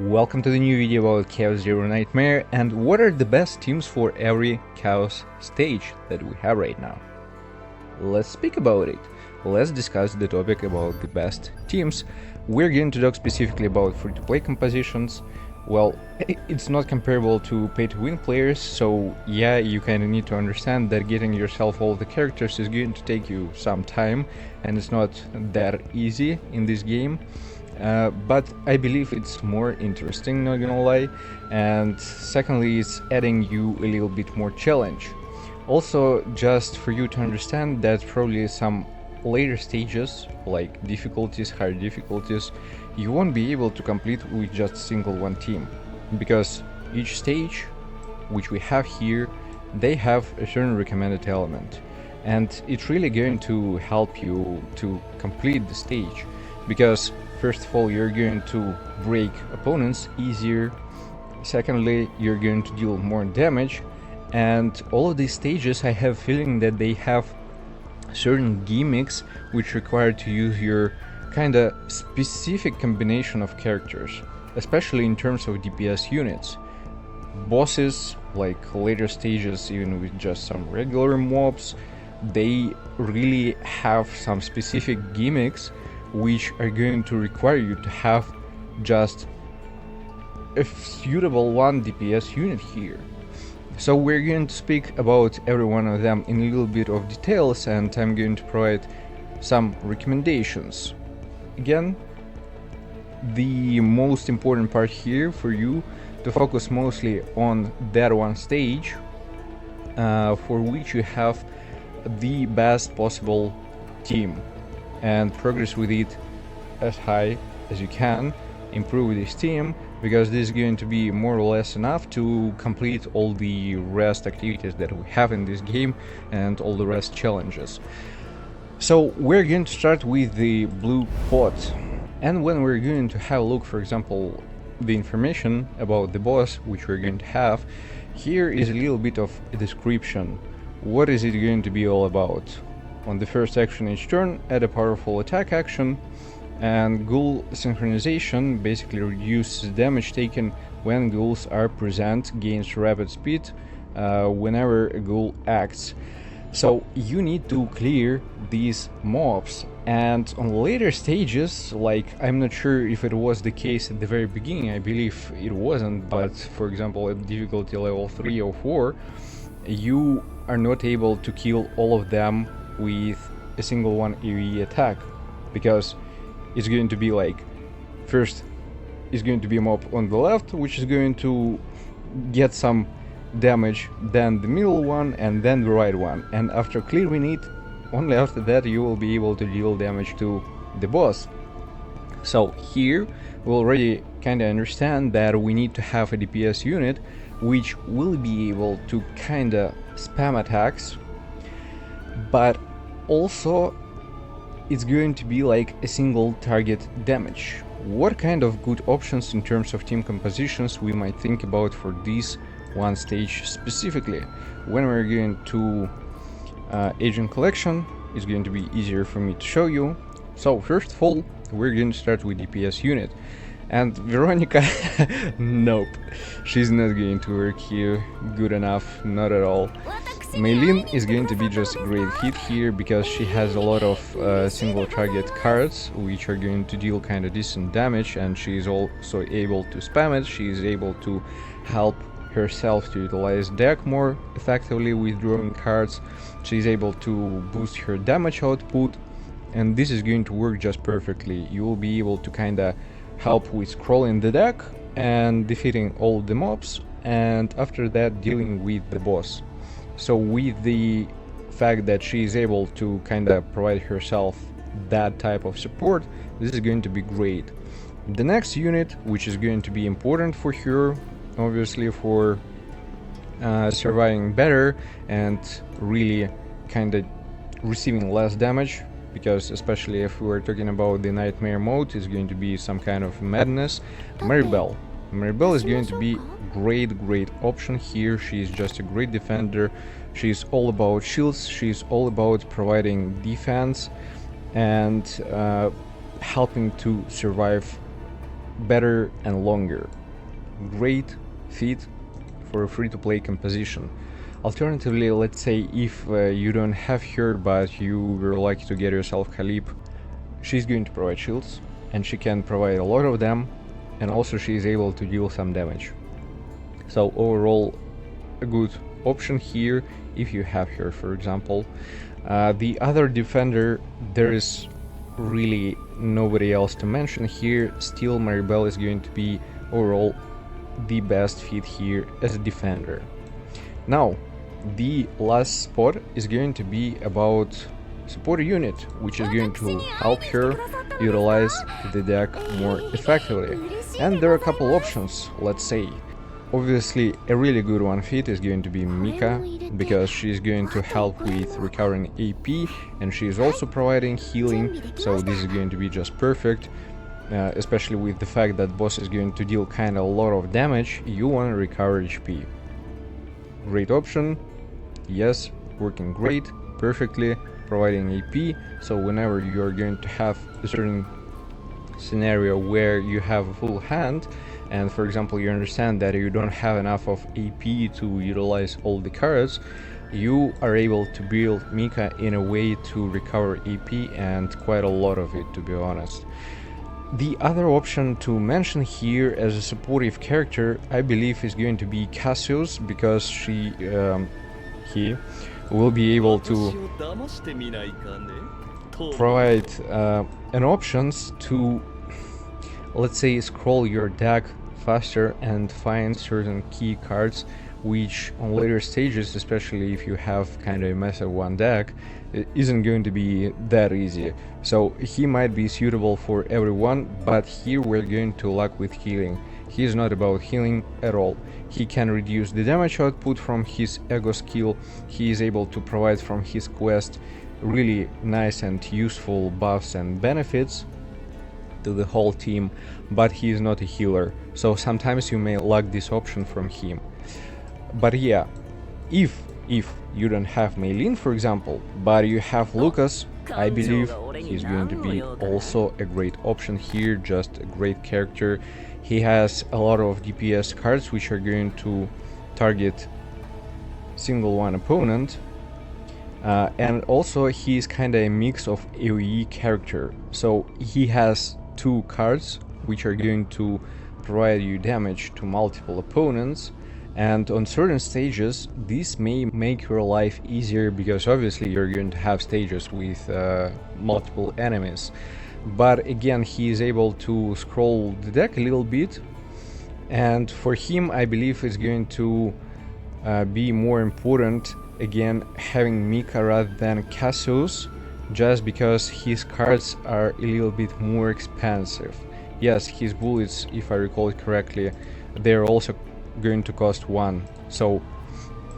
Welcome to the new video about Chaos Zero Nightmare and what are the best teams for every Chaos stage that we have right now. Let's speak about it. Let's discuss the topic about the best teams. We're going to talk specifically about free-to-play compositions. Well, it's not comparable to pay-to-win players, so yeah, you kind of need to understand that getting yourself all the characters is going to take you some time, and it's not that easy in this game. But I believe it's more interesting, not gonna lie, and secondly it's adding you a little bit more challenge. Also, just for you to understand that probably some later stages, like difficulties, higher difficulties, you won't be able to complete with just single one team, because each stage which we have here, they have a certain recommended element, and it's really going to help you to complete the stage, because first of all, you're going to break opponents easier. Secondly, you're going to deal more damage. And all of these stages, I have a feeling that they have certain gimmicks which require to use your kinda specific combination of characters, especially in terms of DPS units. Bosses, like later stages, even with just some regular mobs, they really have some specific gimmicks which are going to require you to have just a suitable one DPS unit here. So we're going to speak about every one of them in a little bit of details, and I'm going to provide some recommendations. Again, the most important part here for you to focus mostly on that one stage for which you have the best possible team, and progress with it as high as you can, improve this team, because this is going to be more or less enough to complete all the rest activities that we have in this game and all the rest challenges. So we're going to start with the blue pot, and when we're going to have a look, for example, the information about the boss which we're going to have, here is a little bit of a description. What is it going to be all about? On the first action each turn, add a powerful attack action, and ghoul synchronization basically reduces damage taken when ghouls are present, gains rapid speed whenever a ghoul acts. So you need to clear these mobs, and on later stages, like I'm not sure if it was the case at the very beginning, I believe it wasn't, but for example at difficulty level 3 or 4, you are not able to kill all of them with a single one AoE attack, because it's going to be like, first is going to be a mob on the left which is going to get some damage, then the middle one, and then the right one, and after clearing it, only after that you will be able to deal damage to the boss. So here we already kinda understand that we need to have a DPS unit which will be able to kinda spam attacks, but also it's going to be like a single target damage. What kind of good options in terms of team compositions we might think about for this one stage specifically? When we're going to agent collection, it's going to be easier for me to show you. So first of all, we're going to start with DPS unit, and Veronica nope, she's not going to work here good enough, not at all. Maylin is going to be just a great hit here because she has a lot of single target cards which are going to deal kind of decent damage, and she is also able to spam it. She is able to help herself to utilize deck more effectively with drawing cards. She is able to boost her damage output, and this is going to work just perfectly. You will be able to kinda help with scrolling the deck and defeating all the mobs, and after that dealing with the boss. So with the fact that she is able to kinda provide herself that type of support, this is going to be great. The next unit, which is going to be important for her, obviously for surviving better and really kinda receiving less damage, because especially if we're talking about the nightmare mode, it's going to be some kind of madness. Maribel. Maribel is going to be great option here. She's just a great defender. She's all about shields, she's all about providing defense and helping to survive better and longer. Great fit for a free-to-play composition. Alternatively, let's say if you don't have her but you were lucky to get yourself Khalib, she's going to provide shields and she can provide a lot of them, and also she is able to deal some damage. So overall, a good option here if you have her, for example. The other defender, there is really nobody else to mention here. Still, Maribel is going to be overall the best fit here as a defender. Now, the last spot is going to be about support unit, which is going to help her utilize the deck more effectively. And there are a couple options, let's say. Obviously, a really good one fit is going to be Mika, because she's going to help with recovering AP, and she's also providing healing, so this is going to be just perfect. Especially with the fact that boss is going to deal kinda a lot of damage, you want to recover HP. Great option, yes, working great, perfectly, providing AP, so whenever you're going to have a certain scenario where you have a full hand, and for example you understand that you don't have enough of AP to utilize all the cards, you are able to build Mika in a way to recover AP, and quite a lot of it, to be honest. The other option to mention here as a supportive character, I believe, is going to be Cassius, because he will be able to provide an options to, let's say, scroll your deck faster and find certain key cards, which on later stages, especially if you have kind of a massive one deck, it isn't going to be that easy. So he might be suitable for everyone, but here we're going to lack with healing. He is not about healing at all. He can reduce the damage output from his ego skill. He is able to provide from his quest really nice and useful buffs and benefits to the whole team, but he is not a healer, so sometimes you may lack this option from him. But yeah, if you don't have Meilin, for example, but you have Lucas, I believe he's going to be also a great option here, just a great character. He has a lot of DPS cards which are going to target single one opponent, and also he is kinda a mix of AoE character, so he has two cards which are going to provide you damage to multiple opponents, and on certain stages this may make your life easier, because obviously you're going to have stages with multiple enemies. But again, he is able to scroll the deck a little bit, and for him I believe it's going to be more important again having Mika rather than Cassius, just because his cards are a little bit more expensive. Yes, his bullets, if I recall it correctly, they're also going to cost 1, so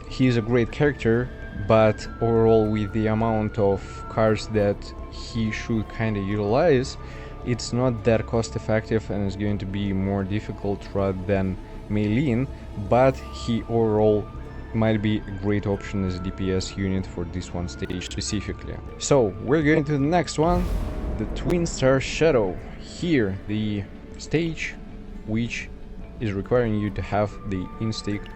he's a great character, but overall with the amount of cards that he should kind of utilize, it's not that cost effective and it's going to be more difficult rather than Meilin, but he overall might be a great option as a DPS unit for this one stage specifically. So we're going to the next one, the Twin Star Shadow. Here the stage which is requiring you to have the instinct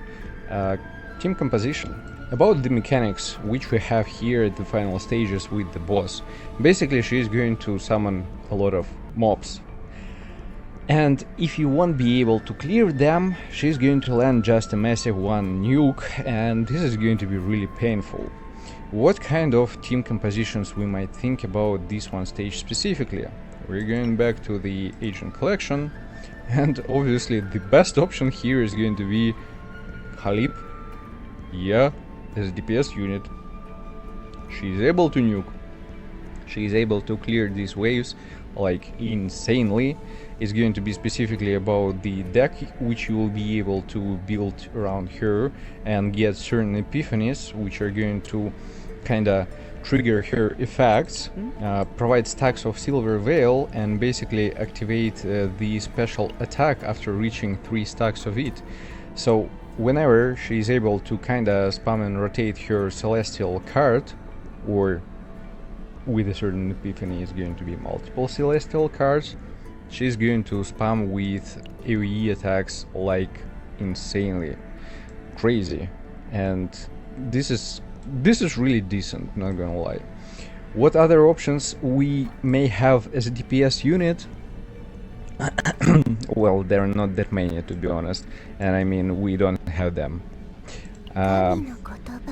team composition. About the mechanics which we have here at the final stages with the boss, basically she is going to summon a lot of mobs, and if you won't be able to clear them, she's going to land just a massive one nuke, and this is going to be really painful. What kind of team compositions we might think about this one stage specifically? We're going back to the agent collection, and obviously the best option here is going to be Khalib. Yeah, as a DPS unit, she's able to nuke, she's able to clear these waves like insanely. It's going to be specifically about the deck which you will be able to build around her and get certain epiphanies which are going to kinda trigger her effects, provide stacks of Silver Veil, and basically activate the special attack after reaching 3 stacks of it. So whenever she is able to kinda spam and rotate her Celestial card, or with a certain epiphany it's going to be multiple Celestial cards, she's going to spam with AoE attacks like insanely crazy, and this is really decent, not gonna lie. What other options we may have as a DPS unit? Well, there are not that many, to be honest, and I mean, we don't have them.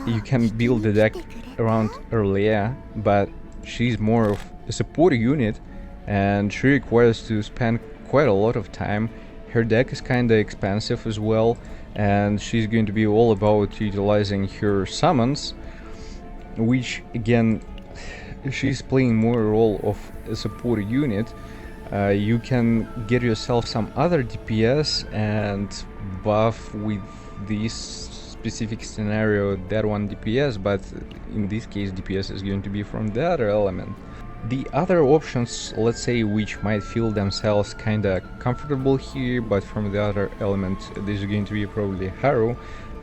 You can build the deck around Erlea, but she's more of a support unit, and she requires to spend quite a lot of time. Her deck is kinda expensive as well, and she's going to be all about utilizing her summons, which again, she's playing more a role of a support unit. You can get yourself some other DPS and buff with this specific scenario that one DPS, but in this case DPS is going to be from the other element. The other options, let's say, which might feel themselves kinda comfortable here, but from the other element, this is going to be probably Haru.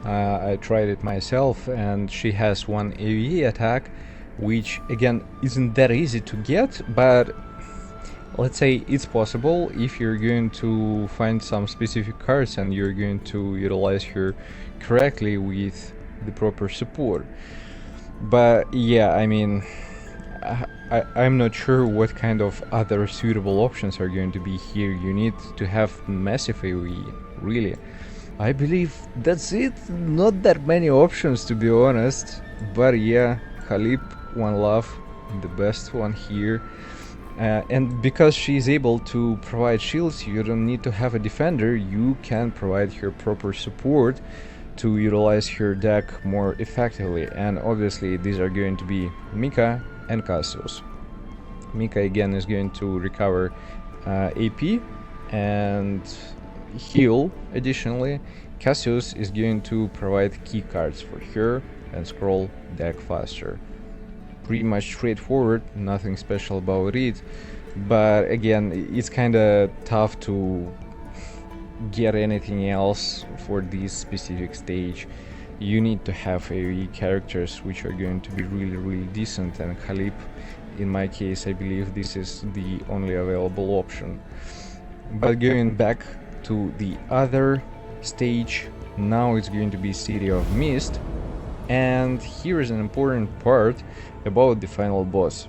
I tried it myself, and she has one AoE attack, which again isn't that easy to get, but let's say it's possible if you're going to find some specific cards and you're going to utilize her correctly with the proper support. But yeah, I mean, I'm not sure what kind of other suitable options are going to be here. You need to have massive AoE, really. I believe that's it. Not that many options, to be honest. But yeah, Khalib, one love, the best one here. And because she's able to provide shields, you don't need to have a defender. You can provide her proper support to utilize her deck more effectively. And obviously these are going to be Mika and Cassius. Mika again is going to recover AP and heal. Additionally, Cassius is going to provide key cards for her and scroll deck faster. Pretty much straightforward, nothing special about it, but again, it's kinda tough to get anything else for this specific stage. You need to have AoE characters which are going to be really decent, and Khalib, in my case, I believe this is the only available option. But going back to the other stage, now it's going to be City of Mist, and here is an important part about the final boss.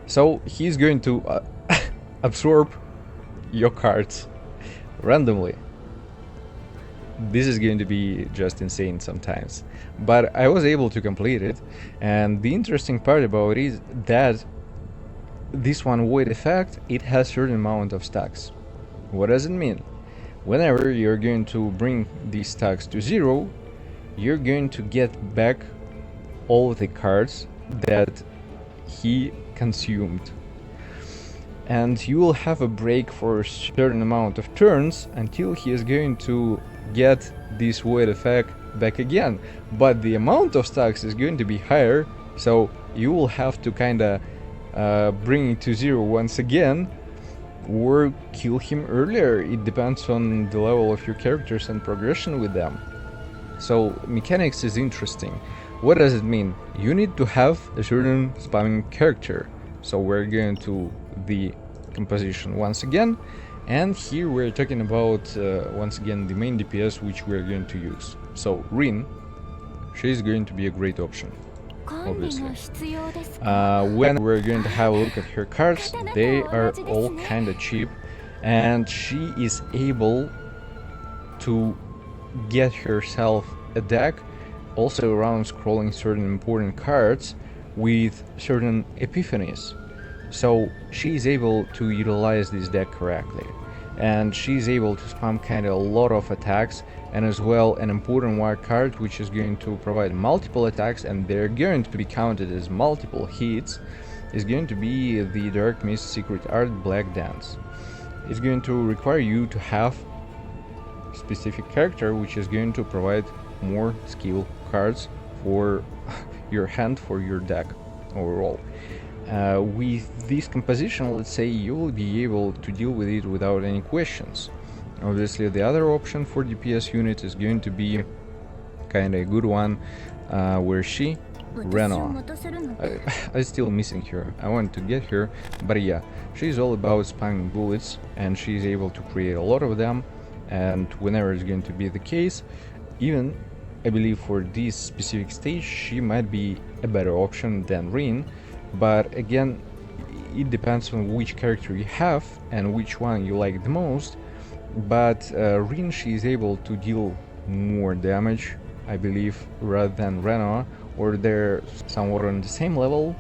So he's going to absorb your cards randomly. This is going to be just insane sometimes, but I was able to complete it, and the interesting part about it is that this one void effect, it has certain amount of stacks. What does it mean? Whenever you're going to bring these stacks to 0, you're going to get back all of the cards that he consumed, and you will have a break for a certain amount of turns until he is going to get this void effect back again, but the amount of stacks is going to be higher, so you will have to kinda bring it to 0 once again or kill him earlier. It depends on the level of your characters and progression with them. So mechanics is interesting. What does it mean? You need to have a certain spamming character. So we're going to the composition once again, and here we're talking about once again the main DPS which we're going to use. So Rin, she's going to be a great option, obviously. When we're going to have a look at her cards, they are all kinda cheap, and she is able to get herself a deck also around scrolling certain important cards with certain epiphanies. So she's able to utilize this deck correctly, and she's able to spam kinda a lot of attacks, and as well an important wild card which is going to provide multiple attacks, and they're going to be counted as multiple hits, is going to be the Dark Mist Secret Art Black Dance. It's going to require you to have specific character which is going to provide more skill cards for your hand, for your deck overall. With this composition, let's say, you will be able to deal with it without any questions. Obviously the other option for DPS unit is going to be kinda a good one, where she Reno. I still missing her. I want to get her, but yeah, she's all about spamming bullets and she's able to create a lot of them, and whenever it's going to be the case, even I believe for this specific stage she might be a better option than Rin, but again it depends on which character you have and which one you like the most. But Rin, she is able to deal more damage, I believe, rather than Reno, or they're somewhat on the same level.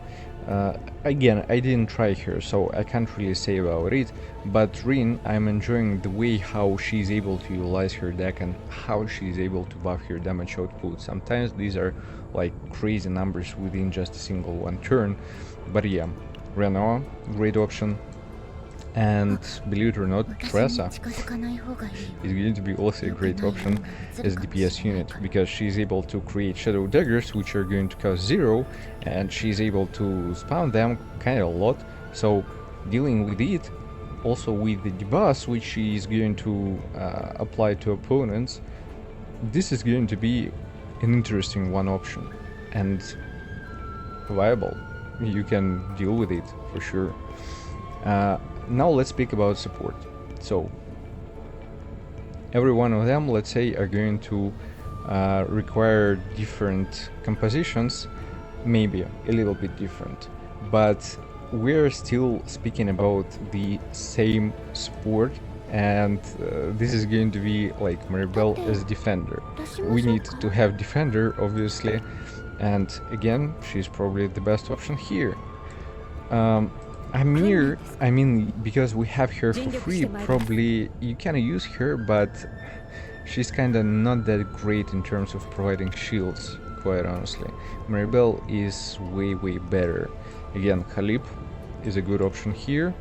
Again, I didn't try her, so I can't really say about it, but Rin, I'm enjoying the way how she's able to utilize her deck and how she's able to buff her damage output. Sometimes these are like crazy numbers within just a single one turn, but yeah, Reno, great option. And believe it or not, Tressa is going to be also a great option as DPS unit, because she's able to create shadow daggers which are going to cost 0, and she's able to spam them kinda a lot, so dealing with it, also with the debuffs which she is going to apply to opponents, this is going to be an interesting one option and viable. You can deal with it for sure. Now let's speak about support. So every one of them, let's say, are going to require different compositions, maybe a little bit different, but we're still speaking about the same support, and this is going to be like Maribel as defender. We need to have defender, obviously, and again, she's probably the best option here. Amir, I mean, because we have her for free, probably you can use her, but she's kinda not that great in terms of providing shields, quite honestly. Maribel is way better. Again, Khalib is a good option here,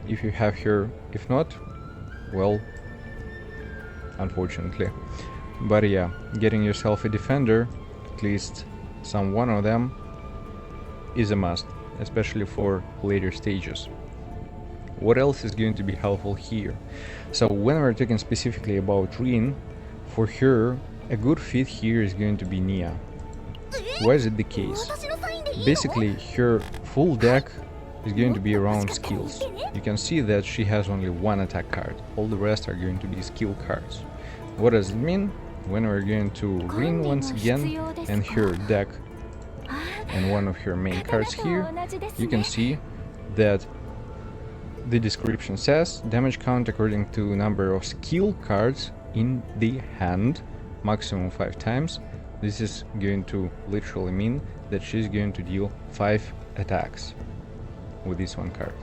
if you have her. If not, well, unfortunately. But yeah, getting yourself a defender, at least some one of them, is a must, especially for later stages. What else is going to be helpful here? So when we're talking specifically about Rin, for her, a good fit here is going to be Nia. Why is it the case? Basically, her full deck is going to be around skills. You can see that she has only one attack card. All the rest are going to be skill cards. What does it mean? When we're going to Rin once again and her deck and one of her main cards here, you can see that the description says damage count according to number of skill cards in the hand, maximum 5 times. This is going to literally mean that she's going to deal 5 attacks with this one card.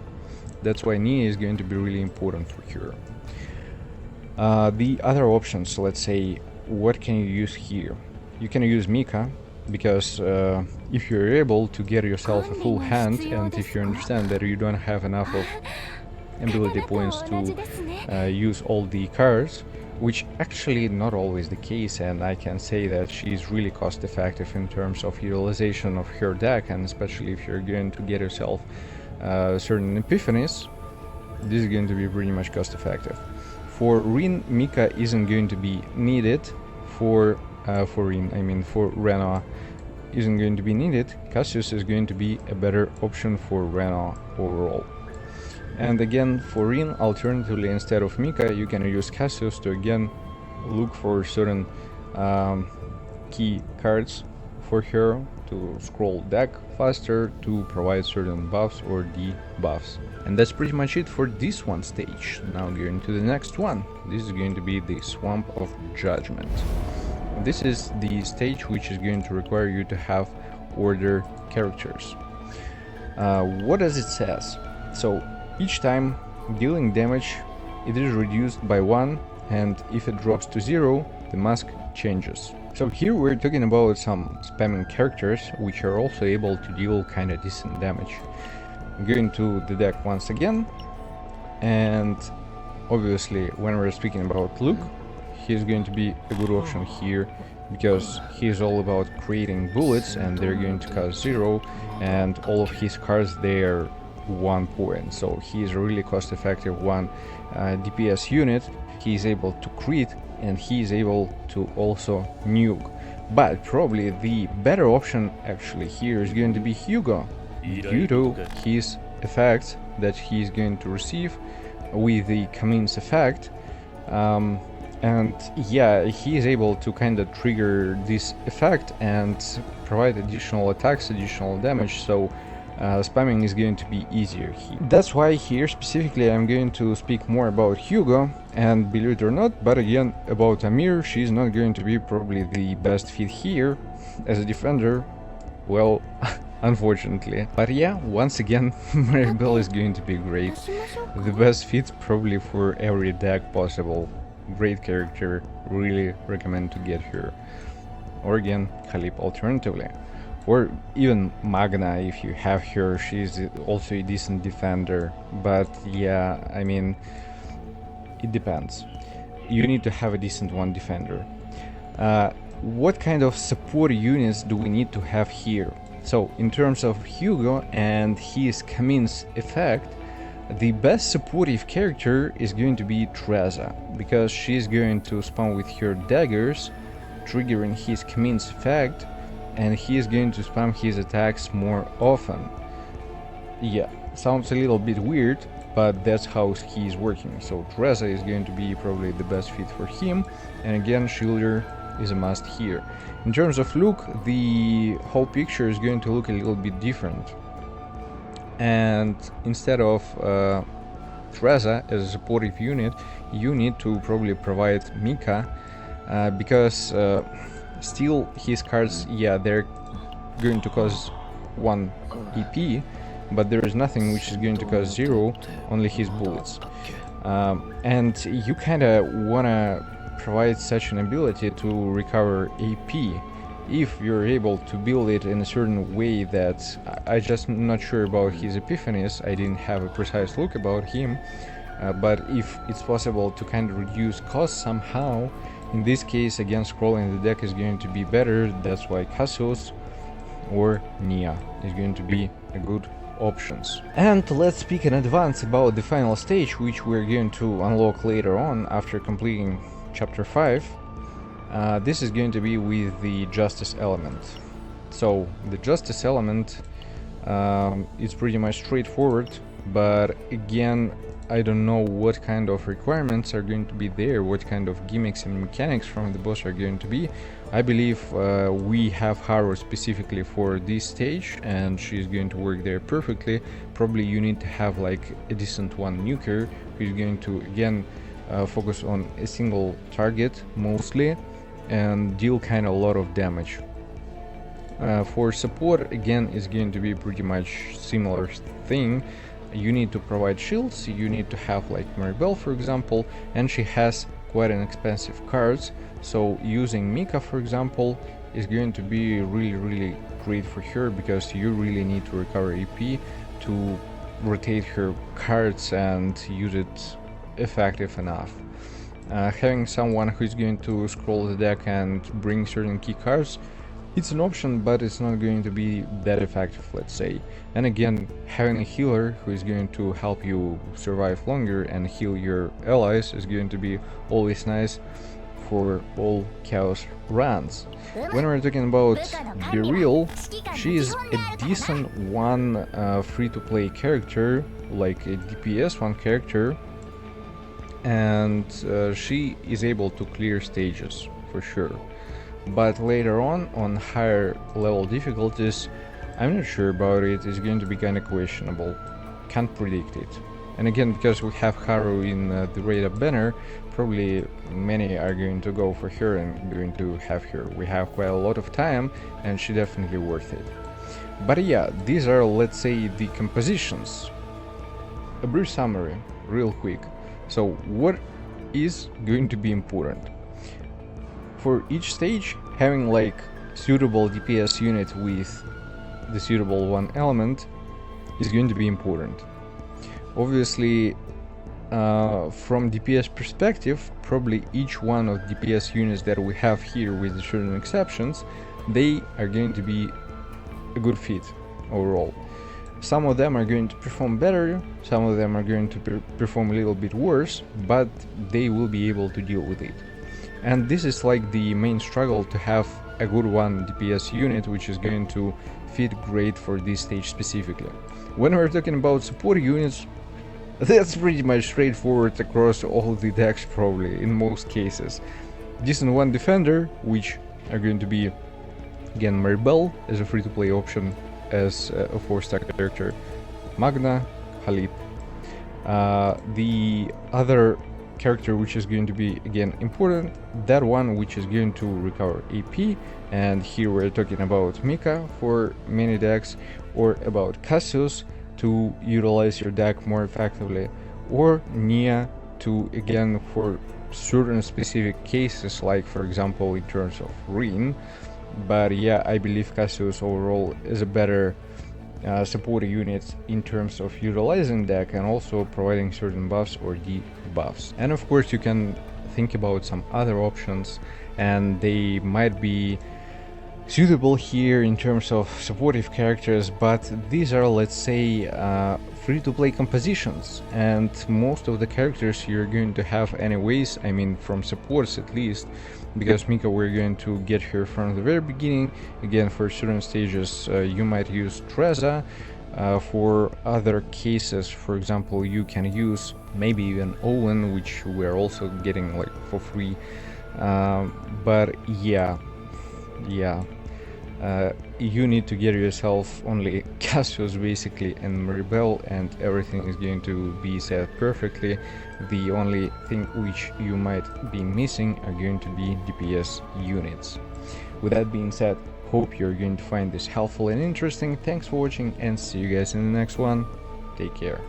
That's why Nia is going to be really important for her. The other options, let's say, what can you use here? You can use Mika, because if you're able to get yourself a full hand, and if you understand that you don't have enough of ability points to use all the cards, which actually not always the case, and I can say that she's really cost effective in terms of utilization of her deck, and especially if you're going to get yourself certain epiphanies, this is going to be pretty much cost effective. For Rin, Mika isn't going to be needed. For Rin, I mean for Reno, isn't going to be needed. Cassius is going to be a better option for Reno overall. And again, for Rin, alternatively, instead of Mika, you can use Cassius to again look for certain key cards for her to scroll deck faster, to provide certain buffs or debuffs. And that's pretty much it for this one stage. Now going to the next one. This is going to be the Swamp of Judgment. This is the stage which is going to require you to have order characters. What does it says? So each time dealing damage, it is reduced by 1, and if it drops to 0, the mask changes. So here we're talking about some spamming characters which are also able to deal kinda decent damage. I'm going to the deck once again, and obviously when we're speaking about Luke, he's going to be a good option here, because he's all about creating bullets and they're going to cost 0, and all of his cards, they're 1 point, so he's a really cost effective one DPS unit. He's able to crit and he's able to also nuke. But probably the better option actually here is going to be Hugo, due to his effects that he's going to receive with the Kamins effect. And yeah, he is able to kind of trigger this effect and provide additional attacks, additional damage, so spamming is going to be easier here. That's why here specifically I'm going to speak more about Hugo, and believe it or not, but again about Amir, she's not going to be probably the best fit here as a defender, well, unfortunately. But yeah, once again, Maribel is going to be great. The best fit probably for every deck possible. Great character, really recommend to get her. Or again, Khalib alternatively. Or even Magna if you have her, she's also a decent defender. But yeah, I mean, it depends. You need to have a decent one defender. What kind of support units do we need to have here? So in terms of Hugo and his Kamins effect, the best supportive character is going to be Treza, because she's going to spawn with her daggers, triggering his Kamins effect, and he is going to spam his attacks more often. Yeah, sounds a little bit weird, but that's how he's working. So Treza is going to be probably the best fit for him, and again, Shielder is a must here. In terms of look, the whole picture is going to look a little bit different. And instead of Treza as a supportive unit, you need to probably provide Mika, because still his cards, yeah, they're going to cause 1 EP, but there is nothing which is going to cause 0, only his bullets. And you kinda wanna provide such an ability to recover AP if you're able to build it in a certain way that I just not sure about his epiphanies. I didn't have a precise look about him, but if it's possible to kind of reduce cost somehow, in this case again scrolling the deck is going to be better. That's why Cassius or Nia is going to be a good options. And let's speak in advance about the final stage, which we're going to unlock later on after completing chapter 5. This is going to be with the justice element. So the justice element is pretty much straightforward, but again, I don't know what kind of requirements are going to be there, what kind of gimmicks and mechanics from the boss are going to be. I believe we have Haru specifically for this stage, and she's going to work there perfectly. Probably you need to have like a decent one nuker who is going to again focus on a single target mostly and deal kind of a lot of damage. For support, again, is going to be pretty much similar thing. You need to provide shields, you need to have like Maribel for example, and she has quite an expensive cards, so using Mika for example is going to be really great for her, because you really need to recover AP to rotate her cards and use it effective enough. Having someone who is going to scroll the deck and bring certain key cards, it's an option, but it's not going to be that effective, let's say. And again, having a healer who is going to help you survive longer and heal your allies is going to be always nice for all chaos runs. When we're talking about Beryl, she is a decent one free-to-play character, like a DPS one character, and she is able to clear stages for sure. But later on higher level difficulties, I'm not sure about it. It's going to be kind of questionable. Can't predict it. And again, because we have Haru in the raid-up banner, probably many are going to go for her and going to have her. We have quite a lot of time, and she definitely worth it. But yeah, these are, let's say, the compositions. A brief summary, real quick. So what is going to be important? For each stage, having like suitable DPS unit with the suitable one element is going to be important. Obviously, from DPS perspective, probably each one of DPS units that we have here, with certain exceptions, they are going to be a good fit overall. Some of them are going to perform better, some of them are going to perform a little bit worse, but they will be able to deal with it. And this is like the main struggle, to have a good one DPS unit which is going to fit great for this stage specifically. When we're talking about support units, that's pretty much straightforward across all the decks probably in most cases. Decent one defender, which are going to be again Maribel as a free-to-play option as a 4-star character, Magna, Halip. The other character which is going to be again important, that one which is going to recover AP, and here we're talking about Mika for many decks, or about Cassius to utilize your deck more effectively, or Nia to again for certain specific cases, like for example in terms of Rin. But yeah, I believe Cassius overall is a better support unit in terms of utilizing deck and also providing certain buffs or debuffs. And of course you can think about some other options, and they might be suitable here in terms of supportive characters, but these are, let's say, free-to-play compositions, and most of the characters you're going to have anyways, I mean from supports at least, because Mika we're going to get her from the very beginning. Again, for certain stages you might use Treza. For other cases, for example, you can use maybe even Owen, which we're also getting like for free. But yeah, you need to get yourself only Cassius basically and Maribel, and everything is going to be set perfectly. The only thing which you might be missing are going to be DPS units. With that being said, hope you're going to find this helpful and interesting. Thanks for watching, and see you guys in the next one. Take care.